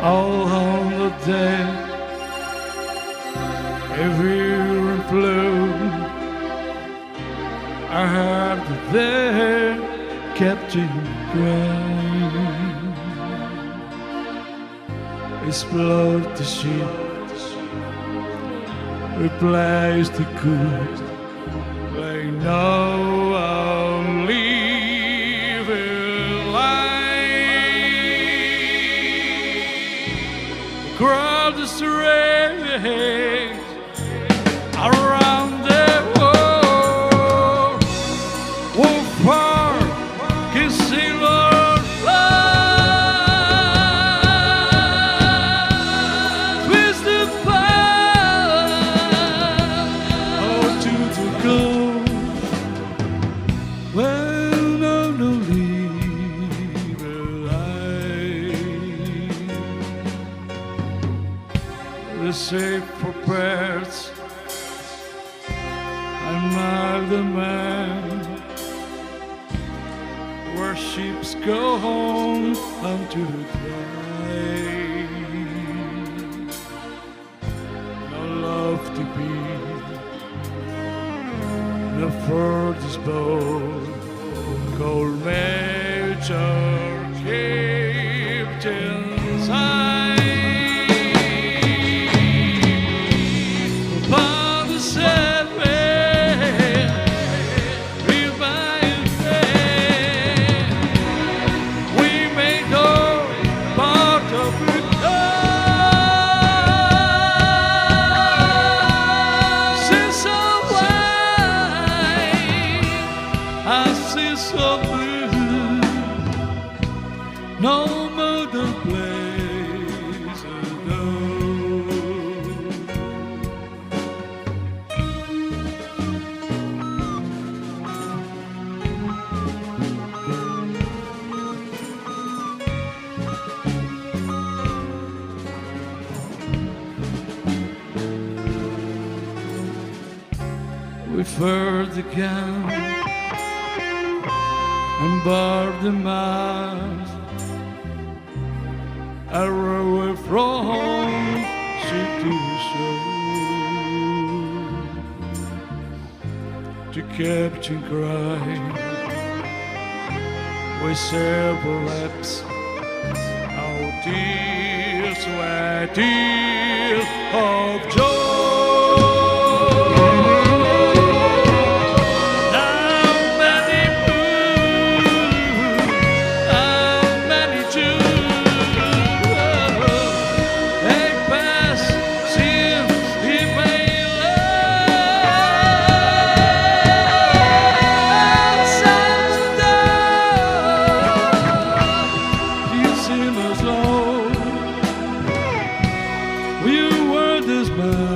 all on the day. Every wind blew, I heard there Captain crying. Explode the ship, replace the good. They know I'm living life across the street around the world. Wolf Park, kissing our love, twist the path, oh, to the goal. Well, no, no, live alive. The safe for birds, I'm not the man where ships go home unto the dry. No love to be, no furthest boat, cold nature kept inside. Father said, so blue, no other place to go. We've heard the gun and barred the mast, I row from sea to shore. To Captain crying with several laps, our tears were tears of joy. You were this man.